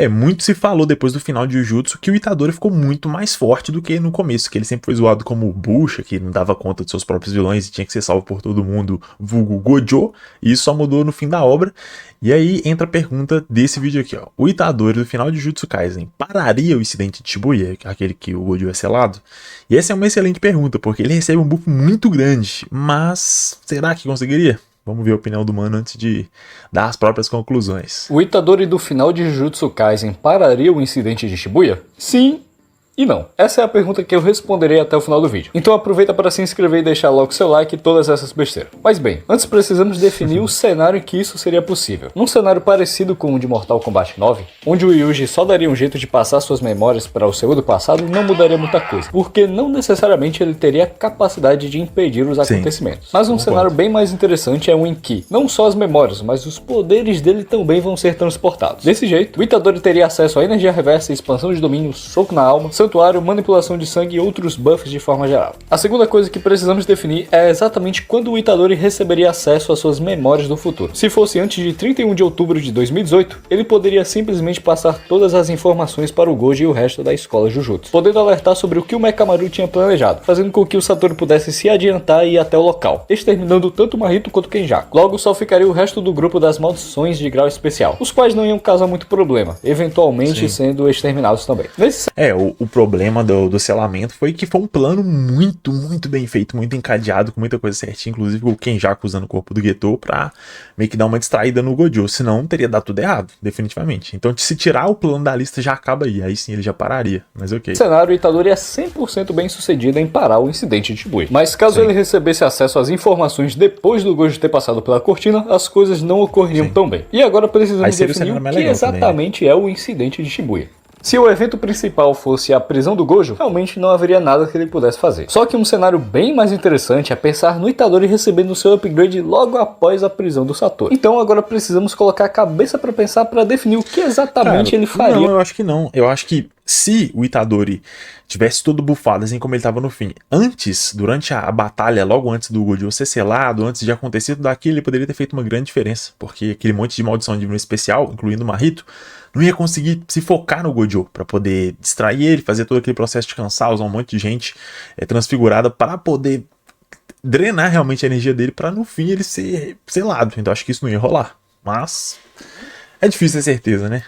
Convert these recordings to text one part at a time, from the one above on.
Muito se falou depois do final de Jujutsu que o Itadori ficou muito mais forte do que no começo, que ele sempre foi zoado como bucha, que não dava conta dos seus próprios vilões e tinha que ser salvo por todo mundo, vulgo Gojo, e isso só mudou no fim da obra. E aí entra a pergunta desse vídeo aqui, ó. O Itadori do final de Jujutsu Kaisen pararia o incidente de Shibuya, aquele que o Gojo é selado? E essa é uma excelente pergunta, porque ele recebe um buff muito grande, mas será que conseguiria? Vamos ver a opinião do mano antes de dar as próprias conclusões. O Itadori do final de Jujutsu Kaisen pararia o incidente de Shibuya? Sim e não. Essa é a pergunta que eu responderei até o final do vídeo. Então aproveita para se inscrever e deixar logo seu like e todas essas besteiras. Mas bem, antes precisamos definir o cenário em que isso seria possível. Num cenário parecido com o de Mortal Kombat 9, onde o Yuji só daria um jeito de passar suas memórias para o seu do passado, não mudaria muita coisa, porque não necessariamente ele teria a capacidade de impedir os acontecimentos. Mas um cenário bem mais interessante é um em que não só as memórias, mas os poderes dele também vão ser transportados. Desse jeito, o Itadori teria acesso à energia reversa, expansão de domínio, soco na alma, santuário, manipulação de sangue e outros buffs de forma geral. A segunda coisa que precisamos definir é exatamente quando o Itadori receberia acesso às suas memórias do futuro. Se fosse antes de 31 de outubro de 2018, ele poderia simplesmente passar todas as informações para o Gojo e o resto da escola Jujutsu, podendo alertar sobre o que o Mekamaru tinha planejado, fazendo com que o Satoru pudesse se adiantar e ir até o local, exterminando tanto o Mahito quanto o Kenjaku. Logo só ficaria o resto do grupo das maldições de grau especial, os quais não iam causar muito problema, eventualmente sendo exterminados também. O problema do selamento foi que foi um plano muito bem feito, muito encadeado, com muita coisa certinha, inclusive o Kenjaku usando o corpo do Geto pra meio que dar uma distraída no Gojo, senão teria dado tudo errado, definitivamente. Então se tirar o plano da lista já acaba aí sim ele já pararia, mas ok. No cenário, o Itadori é 100% bem sucedido em parar o incidente de Shibuya, mas caso ele recebesse acesso às informações depois do Gojo ter passado pela cortina, as coisas não ocorreriam tão bem. E agora precisamos definir o que exatamente é o incidente de Shibuya. Se o evento principal fosse a prisão do Gojo, realmente não haveria nada que ele pudesse fazer. Só que um cenário bem mais interessante é pensar no Itadori recebendo seu upgrade logo após a prisão do Satoru. Então agora precisamos colocar a cabeça para pensar para definir o que exatamente ele faria. Não, eu acho que não. Eu acho que se o Itadori tivesse todo bufado, assim como ele estava no fim, durante a batalha, logo antes do Gojo ser selado, antes de acontecer tudo aquilo, ele poderia ter feito uma grande diferença, porque aquele monte de maldição divina especial, incluindo o Mahito, não ia conseguir se focar no Gojo para poder distrair ele, fazer todo aquele processo de cansar, usar um monte de gente transfigurada para poder drenar realmente a energia dele, para no fim ele ser selado. Então acho que isso não ia rolar, mas é difícil ter certeza, né?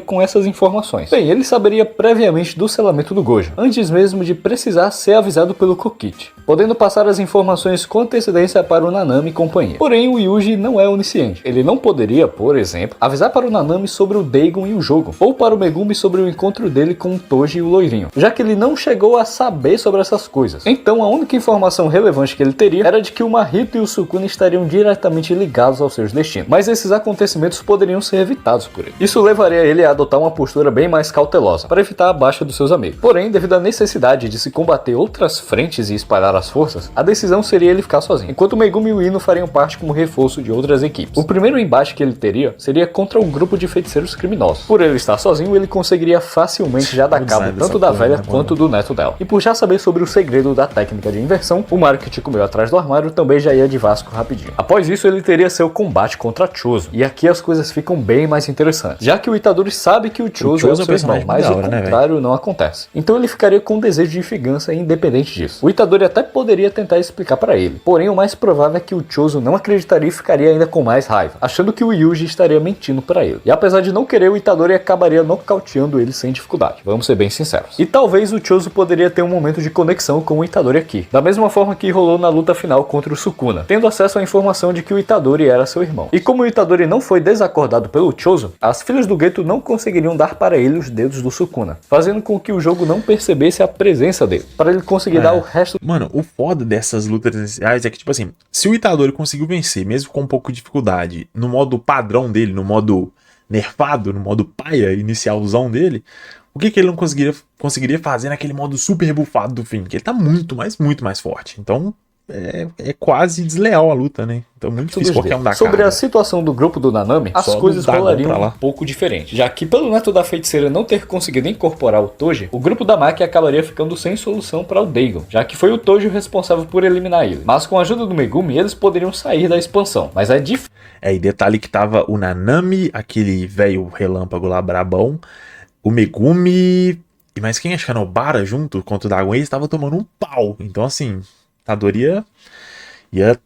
Com essas informações. Bem, ele saberia previamente do selamento do Gojo, antes mesmo de precisar ser avisado pelo Kokichi, podendo passar as informações com antecedência para o Nanami e companhia. Porém, o Yuji não é onisciente. Ele não poderia, por exemplo, avisar para o Nanami sobre o Daigon e o jogo, ou para o Megumi sobre o encontro dele com o Toji e o Loirinho, já que ele não chegou a saber sobre essas coisas. Então, a única informação relevante que ele teria era de que o Mahito e o Sukuna estariam diretamente ligados aos seus destinos, mas esses acontecimentos poderiam ser evitados por ele. Isso levaria ele a adotar uma postura bem mais cautelosa, para evitar a baixa dos seus amigos. Porém, devido à necessidade de se combater outras frentes e espalhar as forças, a decisão seria ele ficar sozinho, enquanto Megumi e o Ino fariam parte como reforço de outras equipes. O primeiro embate que ele teria seria contra um grupo de feiticeiros criminosos. Por ele estar sozinho, ele conseguiria facilmente já dar cabo tanto da velha quanto do neto dela. E por já saber sobre o segredo da técnica de inversão, o Mario que te comeu atrás do armário também já ia de Vasco rapidinho. Após isso, ele teria seu combate contra Chozo. E aqui as coisas ficam bem mais interessantes, já que o Itadori sabe que o Chozo é o seu irmão, mas o contrário não acontece. Então ele ficaria com desejo de vingança independente disso. O Itadori até poderia tentar explicar para ele, porém o mais provável é que o Chozo não acreditaria e ficaria ainda com mais raiva, achando que o Yuji estaria mentindo para ele. E apesar de não querer, o Itadori acabaria nocauteando ele sem dificuldade, vamos ser bem sinceros. E talvez o Chozo poderia ter um momento de conexão com o Itadori aqui, da mesma forma que rolou na luta final contra o Sukuna, tendo acesso à informação de que o Itadori era seu irmão. E como o Itadori não foi desacordado pelo Chozo, as filhas do Geto não conseguiriam dar para ele os dedos do Sukuna, fazendo com que o jogo não percebesse a presença dele, para ele conseguir dar o resto. Mano, o foda dessas lutas iniciais é que, tipo assim, se o Itadori conseguiu vencer, mesmo com um pouco de dificuldade, no modo padrão dele, no modo nerfado, no modo paia inicialzão dele, o que ele não conseguiria fazer naquele modo super buffado do fim? Que ele tá muito mais forte. Então, é quase desleal a luta, né? Então muito difícil qualquer um dar Sobre cara. a situação do grupo do Nanami, as Só coisas do Dagon rolariam pra lá. um pouco diferente, já que pelo neto da feiticeira não ter conseguido incorporar o Toji, o grupo da Maki acabaria ficando sem solução para o Dagon, já que foi o Toji o responsável por eliminar ele. Mas com a ajuda do Megumi, eles poderiam sair da expansão, mas é difícil. E detalhe que tava o Nanami, aquele velho relâmpago lá brabão, o Megumi e mais quem? Acho que era o Bara junto contra o Dagon, eles estavam tomando um pau. Então assim, Itadori ia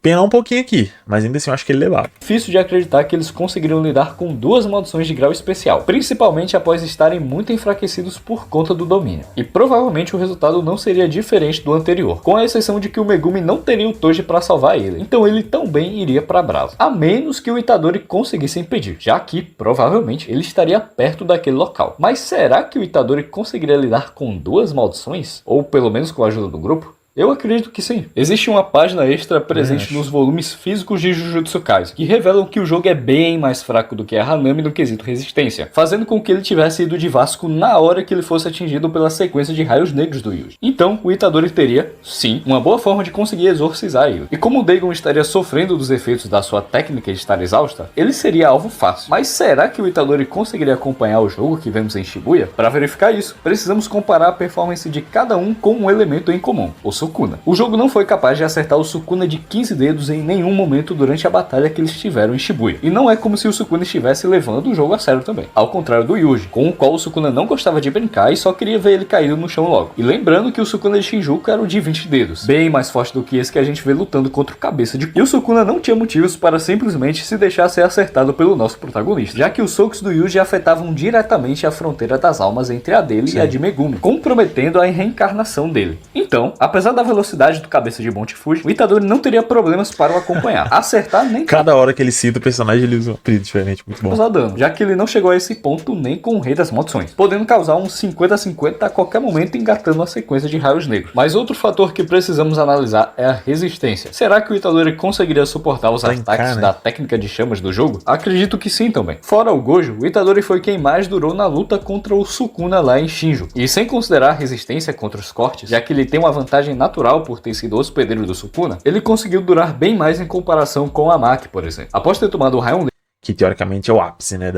penar um pouquinho aqui, mas ainda assim eu acho que ele levava. Difícil de acreditar que eles conseguiriam lidar com duas maldições de grau especial, principalmente após estarem muito enfraquecidos por conta do domínio. E provavelmente o resultado não seria diferente do anterior, com a exceção de que o Megumi não teria o Toji para salvar ele, então ele também iria para Bravo, a menos que o Itadori conseguisse impedir, já que provavelmente ele estaria perto daquele local. Mas será que o Itadori conseguiria lidar com duas maldições? Ou pelo menos com a ajuda do grupo? Eu acredito que sim. Existe uma página extra presente nos volumes físicos de Jujutsu Kaisen, que revelam que o jogo é bem mais fraco do que a Hanami no quesito resistência, fazendo com que ele tivesse ido de Vasco na hora que ele fosse atingido pela sequência de raios negros do Yuji. Então, o Itadori teria, sim, uma boa forma de conseguir exorcizar ele. E como o Dagon estaria sofrendo dos efeitos da sua técnica de estar exausta, ele seria alvo fácil. Mas será que o Itadori conseguiria acompanhar o jogo que vemos em Shibuya? Para verificar isso, precisamos comparar a performance de cada um com um elemento em comum, o Sukuna. O jogo não foi capaz de acertar o Sukuna de 15 dedos em nenhum momento durante a batalha que eles tiveram em Shibuya. E não é como se o Sukuna estivesse levando o jogo a sério também. Ao contrário do Yuji, com o qual o Sukuna não gostava de brincar e só queria ver ele caído no chão logo. E lembrando que o Sukuna de Shinjuku era o de 20 dedos, bem mais forte do que esse que a gente vê lutando contra o cabeça de... E o Sukuna não tinha motivos para simplesmente se deixar ser acertado pelo nosso protagonista, já que os socos do Yuji afetavam diretamente a fronteira das almas entre a dele e a de Megumi, comprometendo a reencarnação dele. Então, apesar da velocidade do cabeça de Monte Fuji, o Itadori não teria problemas para o acompanhar. Acertar nem Cada hora que ele cita o personagem, ele usa um apelido diferente, muito bom. causar dano, já que ele não chegou a esse ponto nem com o Rei das Maldições, podendo causar um 50-50 a qualquer momento engatando uma sequência de raios negros. Mas outro fator que precisamos analisar é a resistência. Será que o Itadori conseguiria suportar os ataques da técnica de chamas do jogo? Acredito que sim também. Fora o Gojo, o Itadori foi quem mais durou na luta contra o Sukuna lá em Shinjuku. E sem considerar a resistência contra os cortes, já que ele tem uma vantagem natural por ter sido hospedeiro do Sukuna, ele conseguiu durar bem mais em comparação com a Maki, por exemplo. Após ter tomado o raio que teoricamente é o ápice, né,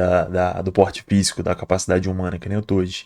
do porte físico, da capacidade humana, que nem o Toji.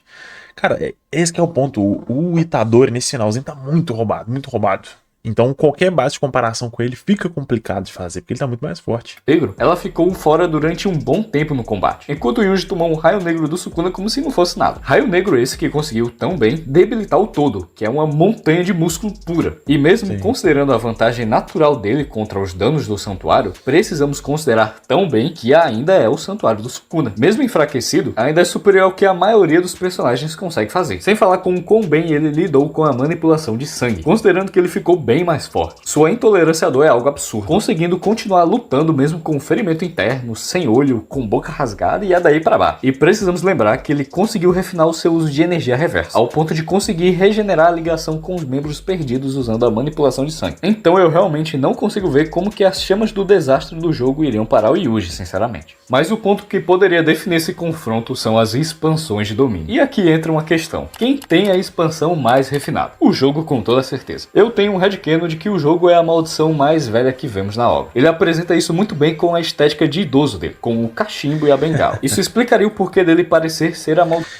Cara, esse que é o ponto. O Itadori nesse finalzinho tá muito roubado, muito roubado. Então qualquer base de comparação com ele fica complicado de fazer, porque ele tá muito mais forte. negro, ela ficou fora durante um bom tempo no combate, enquanto o Yuji tomou um raio negro do Sukuna como se não fosse nada. Raio negro esse que conseguiu tão bem debilitar o todo, que é uma montanha de músculo pura. E mesmo considerando a vantagem natural dele contra os danos do santuário, precisamos considerar tão bem que ainda é o santuário do Sukuna. Mesmo enfraquecido, ainda é superior ao que a maioria dos personagens consegue fazer. Sem falar com o quão bem ele lidou com a manipulação de sangue, considerando que ele ficou bem mais forte. Sua intolerância à dor é algo absurdo, conseguindo continuar lutando mesmo com ferimento interno, sem olho, com boca rasgada e a daí para baixo. E precisamos lembrar que ele conseguiu refinar o seu uso de energia reversa, ao ponto de conseguir regenerar a ligação com os membros perdidos usando a manipulação de sangue. Então eu realmente não consigo ver como que as chamas do desastre do jogo iriam parar o Yuji, sinceramente. Mas o ponto que poderia definir esse confronto são as expansões de domínio. E aqui entra uma questão. Quem tem a expansão mais refinada? O jogo, com toda certeza. Eu tenho um headcanon de que o jogo é a maldição mais velha que vemos na obra. Ele apresenta isso muito bem com a estética de idoso dele, com o cachimbo e a bengala. Isso explicaria o porquê dele parecer ser a maldição.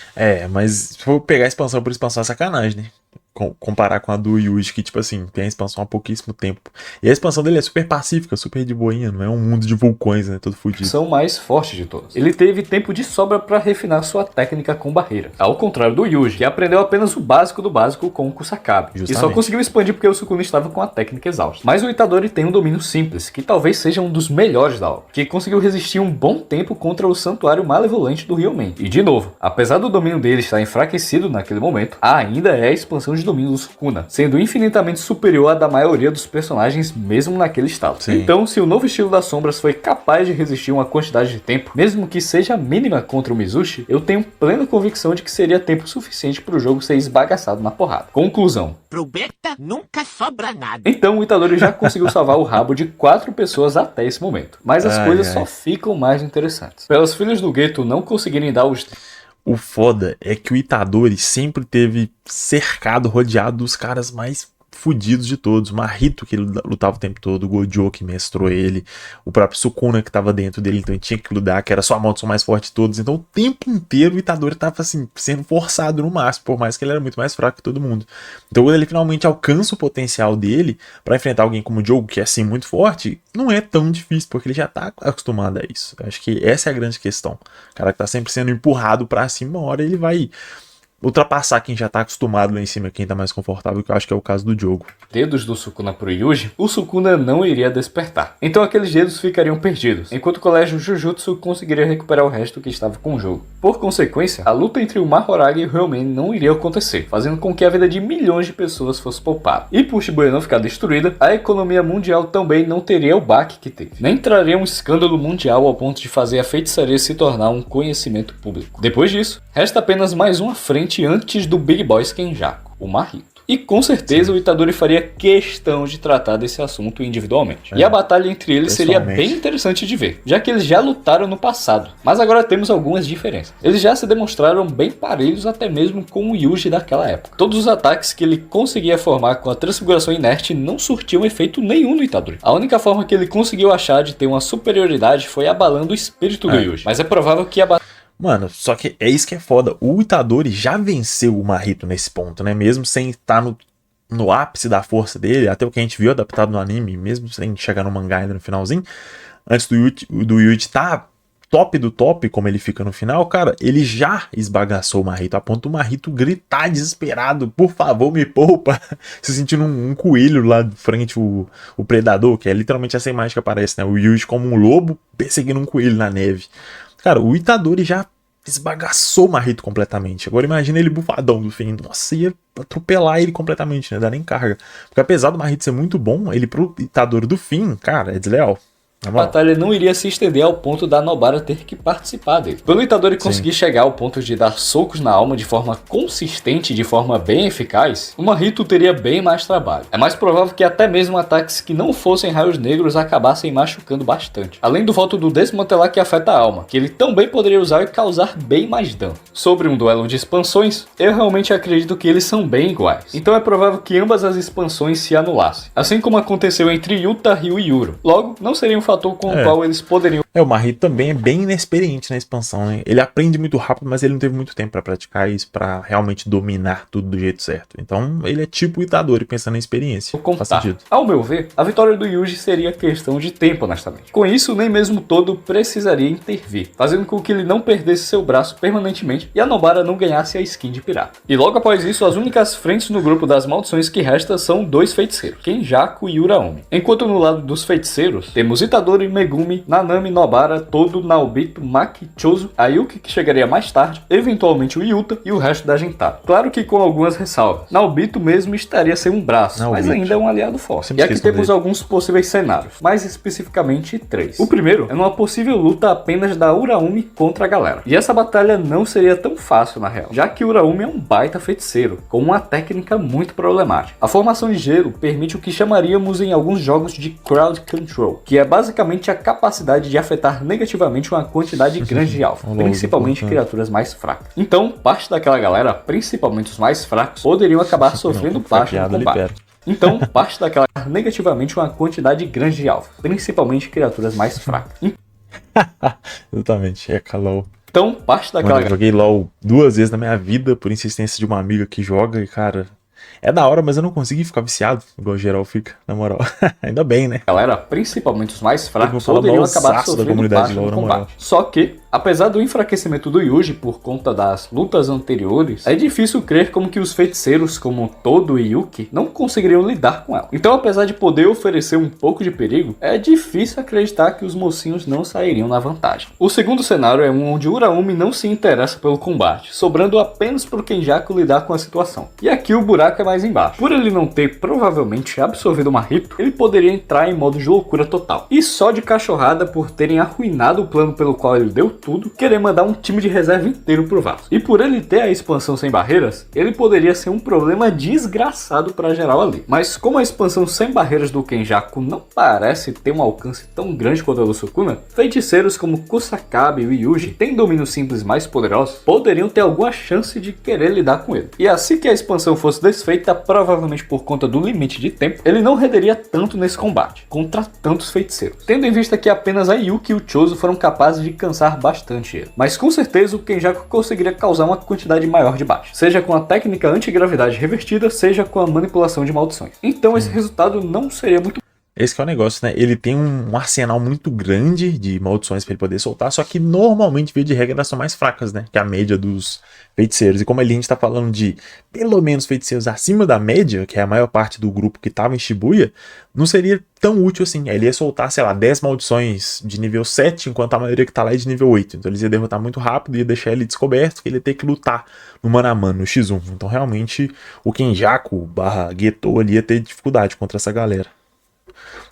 Mas se for pegar a expansão por expansão é sacanagem, né? Comparar com a do Yuji, que, tipo assim, tem a expansão há pouquíssimo tempo. E a expansão dele é super pacífica, super de boinha, não é um mundo de vulcões, né? Todo fudido. São mais fortes de todos. Ele teve tempo de sobra para refinar sua técnica com barreira. Ao contrário do Yuji, que aprendeu apenas o básico do básico com o Kusakabe. Justamente. E só conseguiu expandir porque o Sukuna estava com a técnica exausta. Mas o Itadori tem um domínio simples, que talvez seja um dos melhores da obra, que conseguiu resistir um bom tempo contra o santuário malevolente do Ryomen. E de novo, apesar do domínio dele estar enfraquecido naquele momento, ainda é a expansão de domínio do Sukuna, sendo infinitamente superior à da maioria dos personagens mesmo naquele estado. Sim. Então, se o novo estilo das sombras foi capaz de resistir uma quantidade de tempo, mesmo que seja mínima contra o Mizushi, eu tenho plena convicção de que seria tempo suficiente para o jogo ser esbagaçado na porrada. Conclusão. Pro beta nunca sobra nada. Então o Itadori já conseguiu salvar o rabo de 4 pessoas até esse momento. Mas as coisas só ficam mais interessantes. Pelas filhas do gueto não conseguirem dar os... O foda é que o Itadori sempre teve cercado, rodeado dos caras mais fudidos de todos. O Mahito, que ele lutava o tempo todo, o Gojo, que mestrou ele, o próprio Sukuna, que tava dentro dele, então ele tinha que lutar, que era só a maldição mais forte de todos. Então o tempo inteiro o Itadori tava assim, sendo forçado no máximo, por mais que ele era muito mais fraco que todo mundo. Então quando ele finalmente alcança o potencial dele pra enfrentar alguém como o Jogo, que é assim muito forte, não é tão difícil, porque ele já tá acostumado a isso. Eu acho que essa é a grande questão. O cara que tá sempre sendo empurrado pra cima, uma hora ele vai ultrapassar quem já tá acostumado lá em cima, quem tá mais confortável, que eu acho que é o caso do Diogo. Dedos do Sukuna pro Yuji, o Sukuna não iria despertar. Então aqueles dedos ficariam perdidos, enquanto o colégio Jujutsu conseguiria recuperar o resto que estava com o jogo. Por consequência, a luta entre o Mahoraga e o Hyomen não iria acontecer, fazendo com que a vida de milhões de pessoas fosse poupada. E por Shibuya não ficar destruída, a economia mundial também não teria o baque que teve. Nem traria um escândalo mundial ao ponto de fazer a feitiçaria se tornar um conhecimento público. Depois disso, resta apenas mais uma frente antes do Big Boss Kenjaku, o Mahito. E com certeza o Itadori faria questão de tratar desse assunto individualmente. E a batalha entre eles seria bem interessante de ver, já que eles já lutaram no passado. Mas agora temos algumas diferenças. Eles já se demonstraram bem parelhos até mesmo com o Yuji daquela época. Todos os ataques que ele conseguia formar com a transfiguração inerte não surtiam efeito nenhum no Itadori. A única forma que ele conseguiu achar de ter uma superioridade foi abalando o espírito do Yuji. Mas é provável que a batalha... Mano, só que é isso que é foda. O Itadori já venceu o Mahito nesse ponto, né? Mesmo sem estar no ápice da força dele, até o que a gente viu adaptado no anime, mesmo sem chegar no mangá ainda no finalzinho, antes do Yuji tá top do top, como ele fica no final, cara, ele já esbagaçou o Mahito, a ponto do Mahito gritar desesperado, por favor, me poupa, se sentindo um coelho lá de frente, o predador, que é literalmente essa imagem que aparece, né? O Yuji como um lobo perseguindo um coelho na neve. Cara, o Itadori já esbagaçou o Mahito completamente. Agora imagina ele bufadão do fim. Nossa, ia atropelar ele completamente, né? Dá nem carga. Porque apesar do Mahito ser muito bom, ele pro Itadori do fim, cara, é desleal. A batalha não iria se estender ao ponto da Nobara ter que participar dele. Pelo Itadori conseguir chegar ao ponto de dar socos na alma de forma consistente e de forma bem eficaz, o Mahito teria bem mais trabalho. É mais provável que até mesmo ataques que não fossem raios negros acabassem machucando bastante. Além do voto do desmantelar que afeta a alma, que ele também poderia usar e causar bem mais dano. Sobre um duelo de expansões, eu realmente acredito que eles são bem iguais. Então é provável que ambas as expansões se anulassem. Assim como aconteceu entre Yuta e o Yuro. Logo, não seriam fator com o qual eles poderiam... O Mahito também é bem inexperiente na expansão, né? Ele aprende muito rápido, mas ele não teve muito tempo pra praticar isso, pra realmente dominar tudo do jeito certo. Então, ele é tipo o Itadori, pensando em experiência. Faz sentido. Ao meu ver, a vitória do Yuji seria questão de tempo, honestamente. Com isso, nem mesmo Todo precisaria intervir, fazendo com que ele não perdesse seu braço permanentemente e a Nobara não ganhasse a skin de pirata. E logo após isso, as únicas frentes no grupo das maldições que resta são dois feiticeiros, Kenjaku e Uraomi. Enquanto no lado dos feiticeiros, temos Itadori, Megumi, Nanami, Nobara, Todo, Naobito, Maki, Chozo, Ayuki, que chegaria mais tarde, eventualmente o Yuta e o resto da Gentara. Claro que com algumas ressalvas. Naobito mesmo estaria sem um braço, mas ainda é um aliado forte. E aqui temos alguns possíveis cenários, mais especificamente 3. O primeiro é uma possível luta apenas da Uraomi contra a galera. E essa batalha não seria tão fácil na real, já que Uraomi é um baita feiticeiro, com uma técnica muito problemática. A formação de gelo permite o que chamaríamos em alguns jogos de crowd control, que é basicamente a capacidade de afetar negativamente uma quantidade grande de alvo, principalmente criaturas mais fracas. Então, parte daquela galera, principalmente os mais fracos, poderiam acabar sofrendo baixa no combate. Então, parte daquela negativamente uma quantidade grande de alvo, principalmente criaturas mais fracas. Exatamente, é LOL. Então, parte daquela... Eu joguei LOL 2 vezes na minha vida, por insistência de uma amiga que joga, e cara... É da hora, mas eu não consegui ficar viciado, igual geral fica, na moral. Ainda bem, né? Galera, principalmente os mais fracos, poderiam acabar sofrendo baixa no combate. Só que, apesar do enfraquecimento do Yuji por conta das lutas anteriores, é difícil crer como que os feiticeiros como Todo e Yuki não conseguiriam lidar com ela. Então, apesar de poder oferecer um pouco de perigo, é difícil acreditar que os mocinhos não sairiam na vantagem. O segundo cenário é um onde Uraomi não se interessa pelo combate, sobrando apenas pro Kenjaku lidar com a situação. E aqui o buraco é mais embaixo. Por ele não ter provavelmente absorvido o Mahito, ele poderia entrar em modo de loucura total. E só de cachorrada por terem arruinado o plano pelo qual ele deu tudo, querer mandar um time de reserva inteiro pro Vasco. E por ele ter a expansão sem barreiras, ele poderia ser um problema desgraçado pra geral ali. Mas como a expansão sem barreiras do Kenjaku não parece ter um alcance tão grande quanto a do Sukuna, feiticeiros como Kusakabe e Yuji, têm domínios simples mais poderosos, poderiam ter alguma chance de querer lidar com ele. E assim que a expansão fosse desfeita, provavelmente por conta do limite de tempo, ele não renderia tanto nesse combate, contra tantos feiticeiros. Tendo em vista que apenas a Yuki e o Chozo foram capazes de cansar bastante ele. Mas com certeza o Kenjaku conseguiria causar uma quantidade maior de baixas, seja com a técnica antigravidade revertida, seja com a manipulação de maldições. Então esse resultado não seria muito. Esse que é o negócio, né? Ele tem um arsenal muito grande de maldições para ele poder soltar, só que normalmente, via de regra, elas são mais fracas, né? Que a média dos feiticeiros. E como ali a gente tá falando de pelo menos feiticeiros acima da média, que é a maior parte do grupo que tava em Shibuya, não seria tão útil assim. Ele ia soltar, sei lá, 10 maldições de nível 7, enquanto a maioria que tá lá é de nível 8. Então eles iam derrotar muito rápido, ia deixar ele descoberto, que ele ia ter que lutar no mano a mano, no X1. Então realmente o Kenjaku / Geto ali ia ter dificuldade contra essa galera.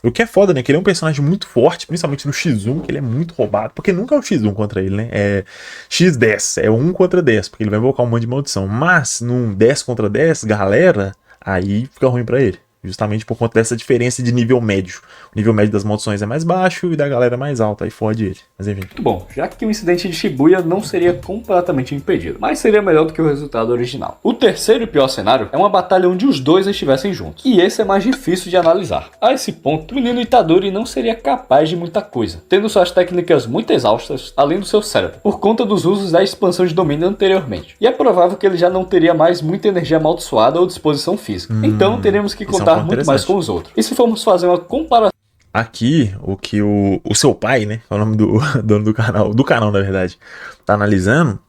O que é foda, né? Que ele é um personagem muito forte, principalmente no X1, que ele é muito roubado, porque nunca é o X1 contra ele, né? É X10, é 1 contra 10, porque ele vai invocar um monte de maldição. Mas, num 10 contra 10, galera, aí fica ruim pra ele. Justamente por conta dessa diferença de nível médio. O nível médio das maldições é mais baixo e da galera é mais alto, aí fode ele. Mas enfim. Muito bom, já que o incidente de Shibuya não seria completamente impedido, mas seria melhor do que o resultado original. O terceiro e pior cenário é uma batalha onde os dois estivessem juntos, e esse é mais difícil de analisar. A esse ponto, o menino Itadori não seria capaz de muita coisa, tendo suas técnicas muito exaustas, além do seu cérebro, por conta dos usos da expansão de domínio anteriormente. E é provável que ele já não teria mais muita energia amaldiçoada ou disposição física. Então teremos que contar muito mais com os outros. E se formos fazer uma comparação. Aqui, o que o seu pai, né, é o nome do dono do canal na verdade, tá analisando,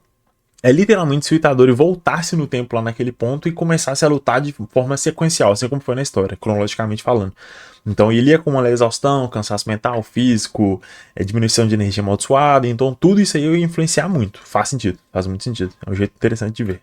é literalmente se o Itadori voltasse no tempo lá naquele ponto e começasse a lutar de forma sequencial, assim como foi na história, cronologicamente falando. Então ele ia acumular exaustão, cansaço mental, físico, diminuição de energia amaldiçoada, então tudo isso aí ia influenciar muito. Faz sentido, faz muito sentido. É um jeito interessante de ver.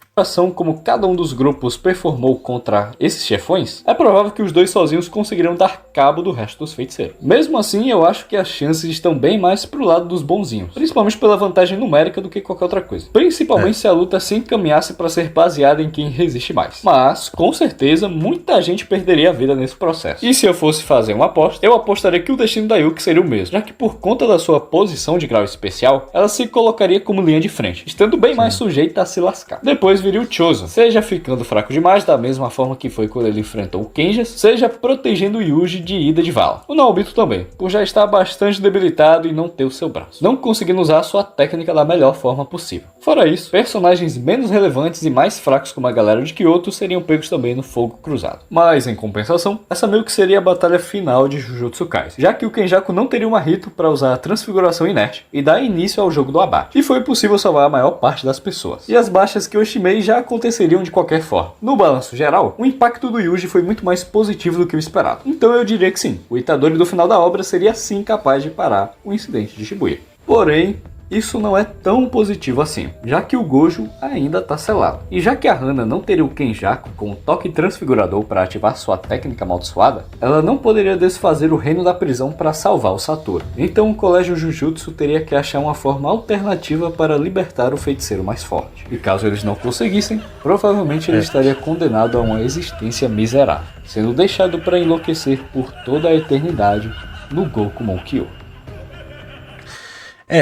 Como cada um dos grupos performou contra esses chefões, é provável que os dois sozinhos conseguiriam dar cabo do resto dos feiticeiros. Mesmo assim, eu acho que as chances estão bem mais pro lado dos bonzinhos, principalmente pela vantagem numérica do que qualquer outra coisa. Principalmente se a luta se encaminhasse para ser baseada em quem resiste mais. Mas, com certeza, muita gente perderia a vida nesse processo. E se eu fosse fazer uma aposta, eu apostaria que o destino da Yuki seria o mesmo, já que por conta da sua posição de grau especial, ela se colocaria como linha de frente, estando bem mais sujeita a se lascar. Depois viria o Chozo, seja ficando fraco demais, da mesma forma que foi quando ele enfrentou o Kenjas, seja protegendo o Yuji de ida de vala. O Naobito também, por já estar bastante debilitado e não ter o seu braço, não conseguindo usar a sua técnica da melhor forma possível. Fora isso, personagens menos relevantes e mais fracos como a galera de Kyoto seriam pegos também no fogo cruzado. Mas, em compensação, essa meio que seria a batalha final de Jujutsu Kaisen, já que o Kenjaku não teria uma Rito para usar a transfiguração inerte e dar início ao jogo do abate, e foi possível salvar a maior parte das pessoas. E as baixas que eu estimei já aconteceriam de qualquer forma. No balanço geral, o impacto do Yuji foi muito mais positivo do que o esperado. Então eu diria que sim, o Itadori do final da obra seria sim capaz de parar o incidente de Shibuya. Porém, isso não é tão positivo assim, já que o Gojo ainda está selado. E já que a Hana não teria o Kenjaku com o toque transfigurador para ativar sua técnica amaldiçoada, ela não poderia desfazer o reino da prisão para salvar o Satoru. Então o Colégio Jujutsu teria que achar uma forma alternativa para libertar o feiticeiro mais forte. E caso eles não conseguissem, provavelmente ele estaria condenado a uma existência miserável, sendo deixado para enlouquecer por toda a eternidade no Gokumon Kyo.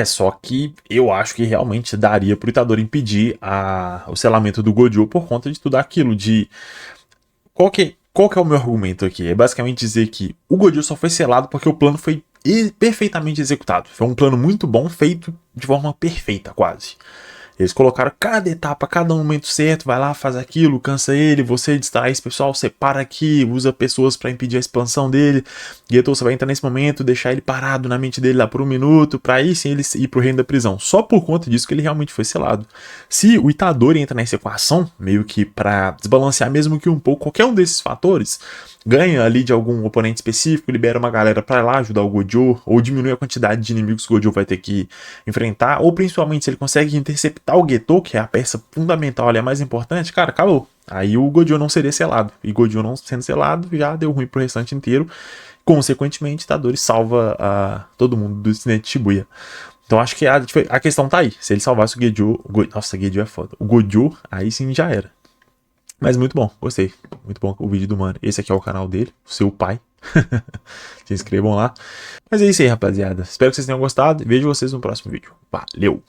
Só que eu acho que realmente daria pro Itadori impedir o selamento do Gojo por conta de tudo aquilo, de... Qual que é o meu argumento aqui? É basicamente dizer que o Gojo só foi selado porque o plano foi perfeitamente executado. Foi um plano muito bom, feito de forma perfeita, quase. Eles colocaram cada etapa, cada momento certo, vai lá, faz aquilo, cansa ele, você distrai esse pessoal, separa aqui, usa pessoas para impedir a expansão dele. Geto, você vai entrar nesse momento, deixar ele parado na mente dele lá por 1 minuto, para aí sim ele ir pro reino da prisão. Só por conta disso que ele realmente foi selado. Se o Itadori entra nessa equação, meio que para desbalancear mesmo que um pouco qualquer um desses fatores, ganha ali de algum oponente específico, libera uma galera pra ir lá ajudar o Gojo, ou diminui a quantidade de inimigos que o Gojo vai ter que enfrentar, ou principalmente se ele consegue interceptar o Geto, que é a peça fundamental ali, a mais importante, cara, acabou. Aí o Gojo não seria selado, e Gojo não sendo selado já deu ruim pro restante inteiro. Consequentemente, Itadori salva todo mundo do incidente de Shibuya. Então acho que a questão tá aí. Se ele salvasse o Geju... Nossa, Geju é foda. O Gojo, aí sim já era. Mas muito bom, gostei. Muito bom o vídeo do mano. Esse aqui é o canal dele, o seu pai. Se inscrevam lá. Mas é isso aí, rapaziada. Espero que vocês tenham gostado e vejo vocês no próximo vídeo. Valeu!